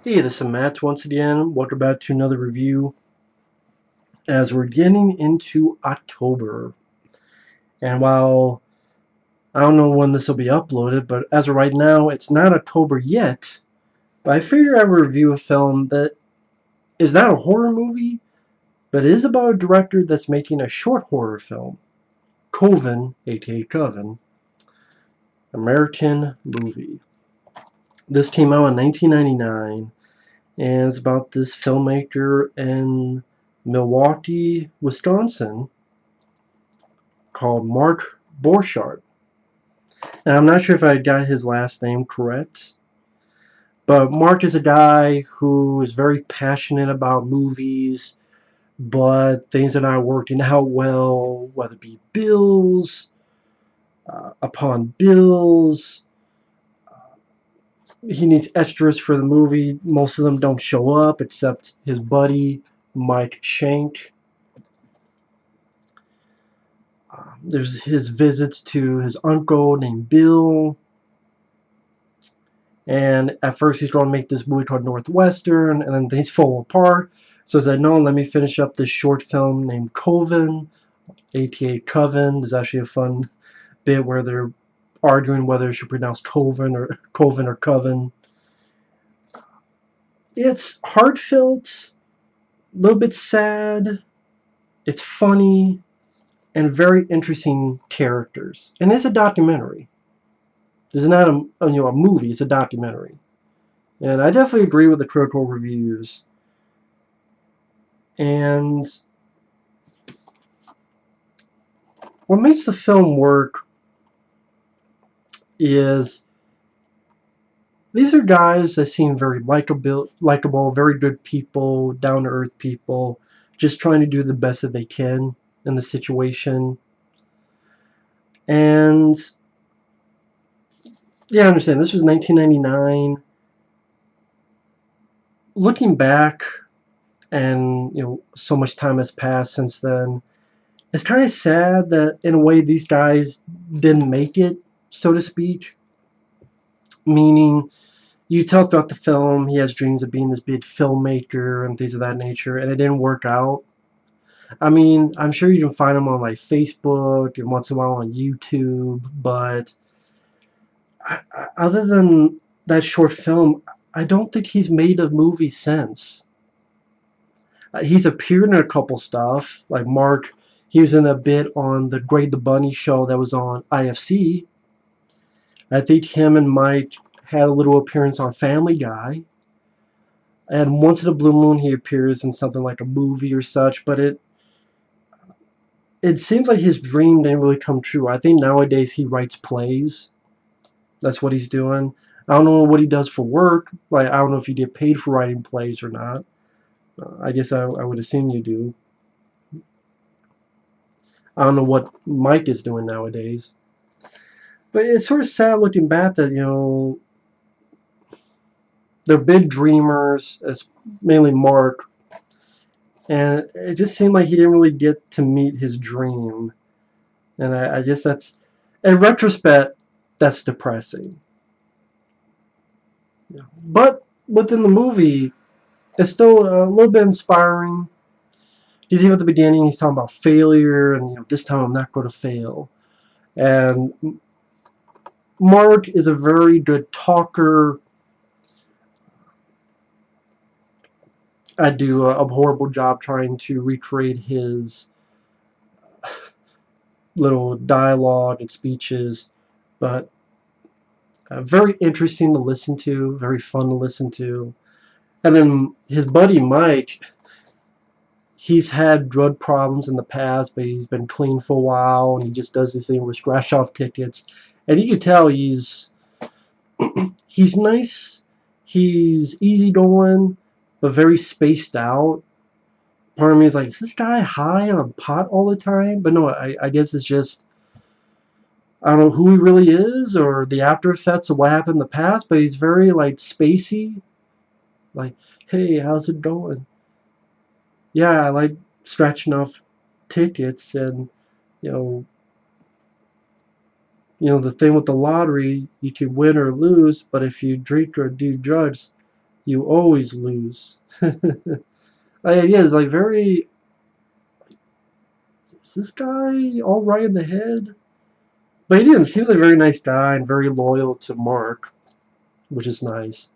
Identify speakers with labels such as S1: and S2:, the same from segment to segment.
S1: Hey, this is Matt once again. Welcome back to another review as we're getting into October. And while I don't know when this will be uploaded, but as of right now, it's not October yet. But I figured I would review a film that is not a horror movie, but it is about a director that's making a short horror film. Coven, aka Coven, American movie. This came out in 1999. And it's about this filmmaker in Milwaukee, Wisconsin, called Mark Borchardt. And I'm not sure if I got his last name correct, but Mark is a guy who is very passionate about movies, but things are not working out well, whether it be bills, upon bills. He needs extras for the movie. Most of them don't show up except his buddy, Mike Shank. There's his visits to his uncle named Bill. And at first he's going to make this movie called Northwestern, and then things fall apart. So he said, no, let me finish up this short film named Coven, aka Coven. There's actually a fun bit where they're arguing whether it should pronounce Coven or Coven. It's heartfelt, a little bit sad, it's funny, and very interesting characters. And it's a documentary. This is not a movie, it's a documentary. And I definitely agree with the critical reviews. And what makes the film work is these are guys that seem very likable, very good people, down-to-earth people, just trying to do the best that they can in the situation. And yeah, I understand. This was 1999. Looking back, and so much time has passed since then, it's kind of sad that in a way these guys didn't make it, so to speak. Meaning, you tell throughout the film he has dreams of being this big filmmaker and things of that nature, and it didn't work out. I mean, I'm sure you can find him on like Facebook and once in a while on YouTube, but other than that short film, I don't think he's made a movie since. He's appeared in a couple stuff, like Mark. He was in a bit on the Grade the Bunny show that was on IFC. I think him and Mike had a little appearance on Family Guy. And once in a blue moon he appears in something like a movie or such, but it seems like his dream didn't really come true. I think nowadays he writes plays. That's what he's doing. I don't know what he does for work. Like, I don't know if you get paid for writing plays or not. I guess I would assume you do. I don't know what Mike is doing nowadays. But it's sort of sad looking back that, they're big dreamers, as mainly Mark, and it just seemed like he didn't really get to meet his dream. And I guess that's, in retrospect, that's depressing. Yeah. But within the movie, it's still a little bit inspiring. Because even at the beginning, he's talking about failure, and this time I'm not going to fail. And Mark is a very good talker. I do a horrible job trying to recreate his little dialogue and speeches, but very interesting to listen to, very fun to listen to. And then his buddy Mike, he's had drug problems in the past, but he's been clean for a while, and he just does this thing with scratch off tickets. And you can tell he's nice, he's easygoing, but very spaced out. Part of me is like, is this guy high on pot all the time? But no, I guess it's just, I don't know who he really is or the after effects of what happened in the past, but he's very like spacey. Like, hey, how's it going? Yeah, I like scratching off tickets, and you know, the thing with the lottery, you can win or lose, but if you drink or do drugs, You always lose. Yeah, it's like very. Is this guy all right in the head? But he didn't. Seems like a very nice guy and very loyal to Mark, which is nice.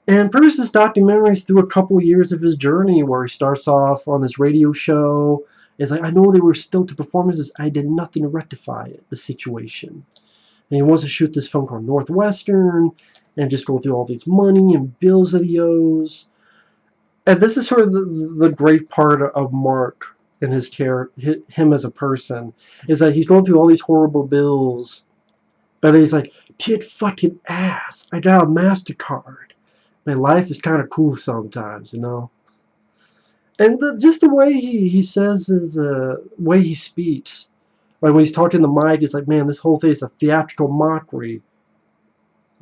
S1: And produced this documentaries through a couple years of his journey, where he starts off on this radio show. It's like, I know they were still to performances. I did nothing to rectify it, the situation. And he wants to shoot this film called Northwestern and just go through all this money and bills that he owes. And this is sort of the great part of Mark and his character, him as a person, is that he's going through all these horrible bills, but he's like, tit fucking ass, I got a MasterCard. Man, life is kind of cool sometimes, you know. And just the way he says his way he speaks, like when he's talking to Mike, it's like, man, this whole thing is a theatrical mockery.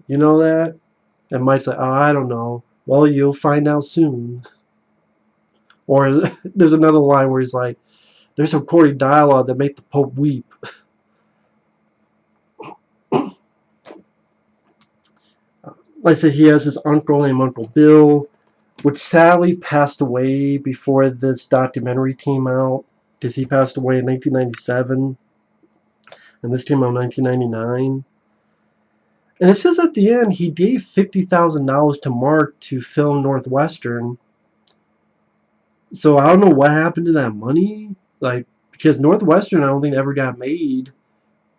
S1: You know that? And Mike's like, oh, I don't know. Well, you'll find out soon. Or there's another line where he's like, there's some corny dialogue that make the Pope weep. Like I said, he has his uncle named Uncle Bill, which sadly passed away before this documentary came out, because he passed away in 1997, and this came out in 1999. And it says at the end he gave $50,000 to Mark to film Northwestern. So I don't know what happened to that money, like, because Northwestern I don't think ever got made,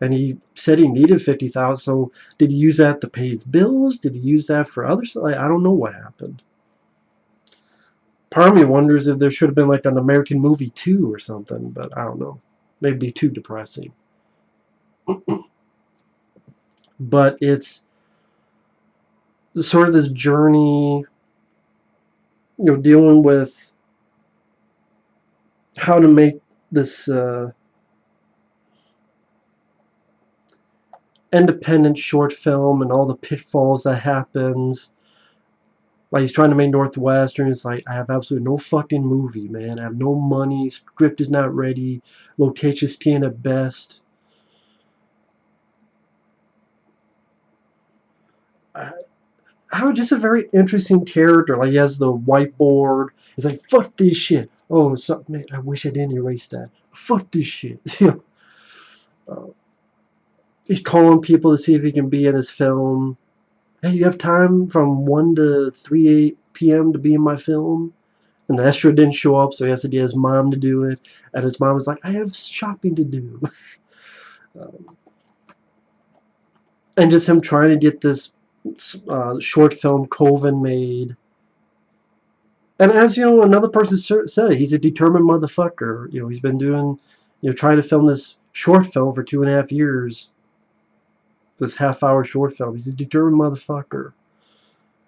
S1: and he said he needed 50,000. So did he use that to pay his bills? Did he use that for other stuff? Like, I don't know what happened. Part of me wonders if there should have been like an American movie 2 or something, but I don't know. Maybe be too depressing. But it's sort of this journey, dealing with how to make this independent short film and all the pitfalls that happens. Like, he's trying to make Northwestern. It's like, I have absolutely no fucking movie, man. I have no money. Script is not ready. Location's 10 at best. How just a very interesting character. Like, he has the whiteboard. He's like, fuck this shit. Oh, so, man, I wish I didn't erase that. Fuck this shit. He's calling people to see if he can be in his film. Hey, you have time from 1 to 3 p.m. to be in my film? And the extra didn't show up, so he has to get his mom to do it. And his mom was like, I have shopping to do. And just him trying to get this short film Coven made. And as another person said, he's a determined motherfucker. He's been doing, trying to film this short film for 2.5 years. This half-hour short film. He's a determined motherfucker.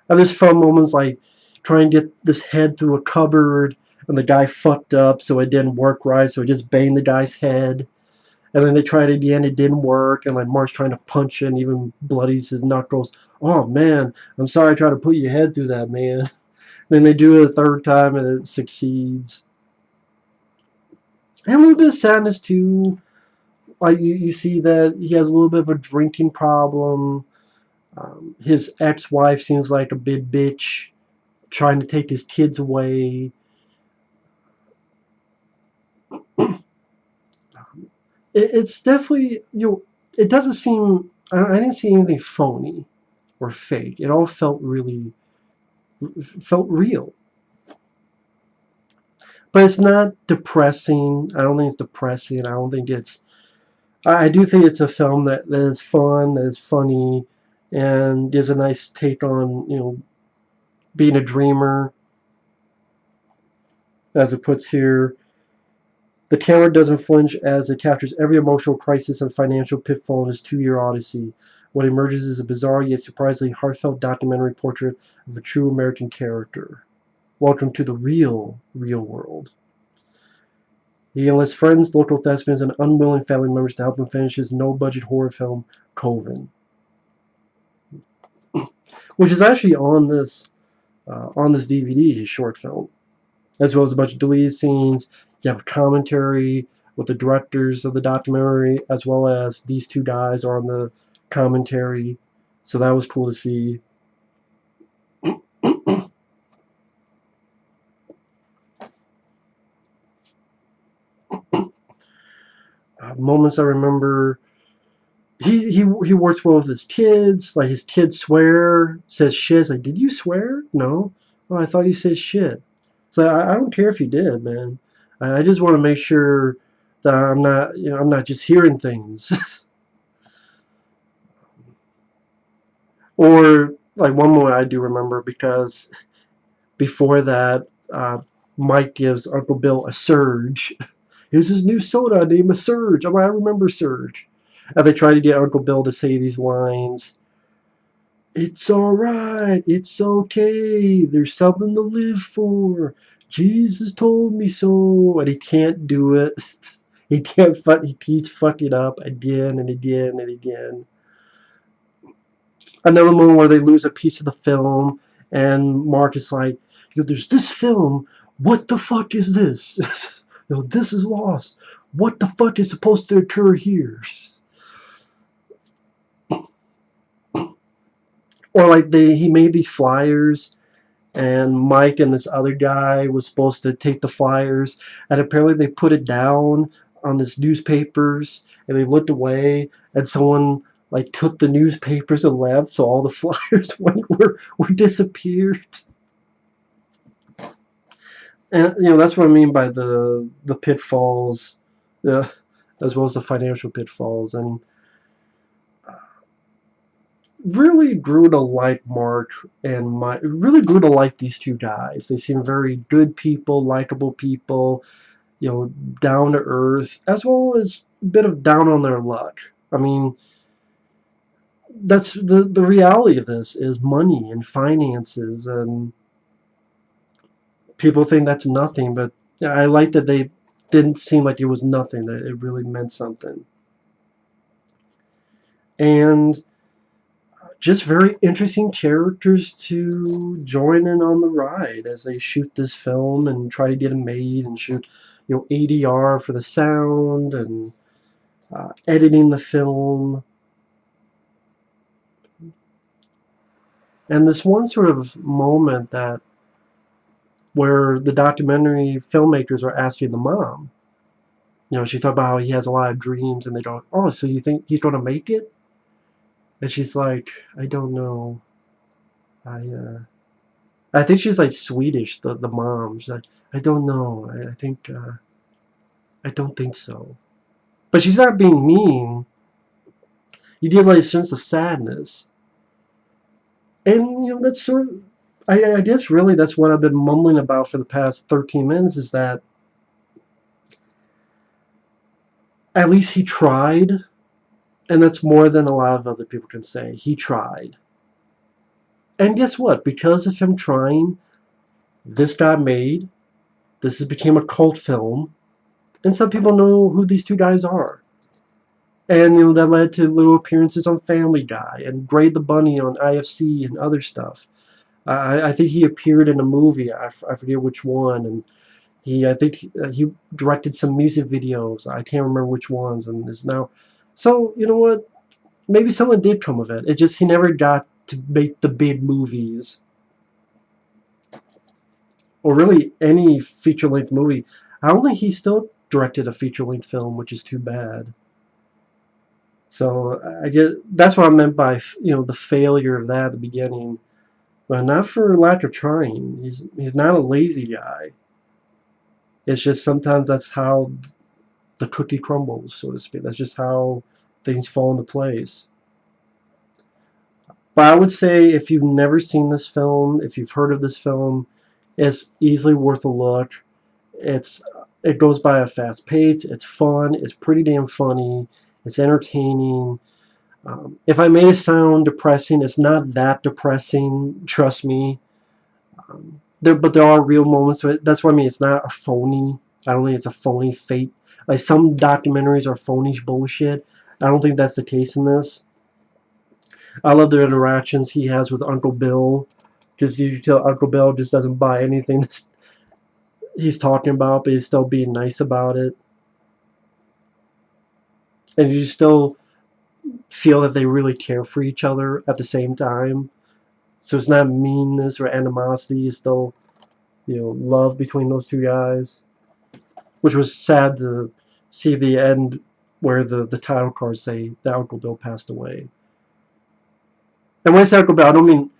S1: And there's fun moments like trying to get this head through a cupboard, and the guy fucked up, so it didn't work right, so he just banged the guy's head. And then they tried it again, it didn't work, and like Mark's trying to punch it and even bloodies his knuckles. Oh man, I'm sorry I tried to put your head through that, man. Then they do it a third time and it succeeds. And a little bit of sadness too. Like you see that he has a little bit of a drinking problem. His ex-wife seems like a big bitch, trying to take his kids away. It's definitely, it doesn't seem, I didn't see anything phony or fake. It all felt real. But it's not depressing. I don't think it's depressing. I don't think it's, I do think it's a film that is fun, that is funny, and gives a nice take on, being a dreamer. As it puts here, the camera doesn't flinch as it captures every emotional crisis and financial pitfall in his 2-year odyssey. What emerges is a bizarre yet surprisingly heartfelt documentary portrait of a true American character. Welcome to the real world. He enlists friends, local thespians, and unwilling family members to help him finish his no-budget horror film, Coven, which is actually on this DVD, his short film, as well as a bunch of deleted scenes. You have a commentary with the directors of the documentary, as well as these two guys are on the commentary. So that was cool to see. moments I remember. He works well with his kids. Like his kids swear, says shit. It's like, did you swear? No. Oh, I thought you said shit. So I don't care if you did, man. I just want to make sure that I'm not, I'm not just hearing things. Or like one moment I do remember, because before that, Mike gives Uncle Bill a Surge. Here's his new soda named a Surge. I remember Surge. And they try to get Uncle Bill to say these lines. It's alright, it's okay, there's something to live for. Jesus told me so. And he can't do it. He can't he keeps fucking up again and again and again. Another moment where they lose a piece of the film, and Mark is like, there's this film, what the fuck is this? This is lost. What the fuck is supposed to occur here? Or like he made these flyers, and Mike and this other guy was supposed to take the flyers, and apparently they put it down on this newspapers, and they looked away, and someone like took the newspapers and left, so all the flyers were disappeared. And that's what I mean by the pitfalls, as well as the financial pitfalls. And really grew to like Mark and really grew to like these two guys. They seem very good people, likable people, down to earth, as well as a bit of down on their luck. I mean, that's the reality of this is money and finances, and people think that's nothing, but I like that they didn't seem like it was nothing, that it really meant something. And just very interesting characters to join in on the ride as they shoot this film and try to get it made, and shoot ADR for the sound, and editing the film. And this one sort of moment that where the documentary filmmakers are asking the mom, she talked about how he has a lot of dreams, and they go, oh, so you think he's going to make it? And she's like, I don't know. I think she's like Swedish, the mom. She's like, I don't know. I think I don't think so. But she's not being mean. You get like a sense of sadness. And that's sort of, I guess really that's what I've been mumbling about for the past 13 minutes, is that at least he tried, and that's more than a lot of other people can say. He tried. And guess what? Because of him trying, this got made. This became a cult film, and some people know who these two guys are. And that led to little appearances on Family Guy and Grade the Bunny on IFC and other stuff. I think he appeared in a movie. I forget which one, and I think he directed some music videos. I can't remember which ones, and is now. So you know what? Maybe something did come of it. It just he never got to make the big movies, or really any feature-length movie. I don't think he still directed a feature-length film, which is too bad. So I get that's what I meant by the failure of that at the beginning, but not for lack of trying. He's not a lazy guy. It's just sometimes that's how the cookie crumbles, so to speak. That's just how things fall into place. But I would say if you've never seen this film, if you've heard of this film, it's easily worth a look. It goes by a fast pace. It's fun. It's pretty damn funny. It's entertaining. If I made it sound depressing, it's not that depressing. Trust me. But there are real moments. So that's what I mean. It's not a phony. I don't think it's a phony fake. Like some documentaries are phony bullshit. I don't think that's the case in this. I love the interactions he has with Uncle Bill, because you tell Uncle Bill just doesn't buy anything he's talking about, but he's still being nice about it. And you still feel that they really care for each other at the same time. So it's not meanness or animosity. It's still, love between those two guys. Which was sad to see the end where the title cards say that Uncle Bill passed away. And when I say Uncle Bill, I don't mean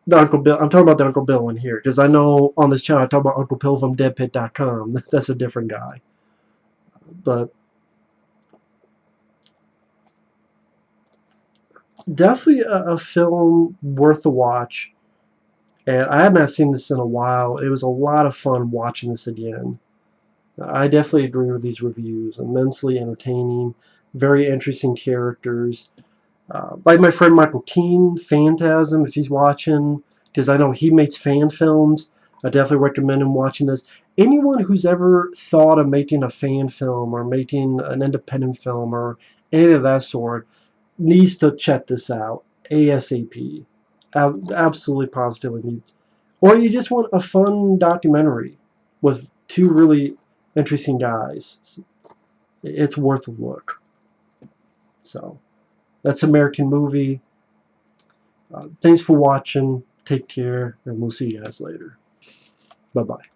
S1: the Uncle Bill. I'm talking about the Uncle Bill one here, because I know on this channel I talk about Uncle Bill from deadpit.com. That's a different guy. But definitely a film worth a watch. And I have not seen this in a while. It was a lot of fun watching this again. I definitely agree with these reviews. Immensely entertaining, very interesting characters. Like my friend Michael Keane, Phantasm, if he's watching, because I know he makes fan films. I definitely recommend him watching this. Anyone who's ever thought of making a fan film or making an independent film or any of that sort needs to check this out ASAP. Absolutely positively needs. Or you just want a fun documentary with two really interesting guys. It's worth a look. So that's American Movie. Thanks for watching. Take care, and we'll see you guys later. Bye-bye.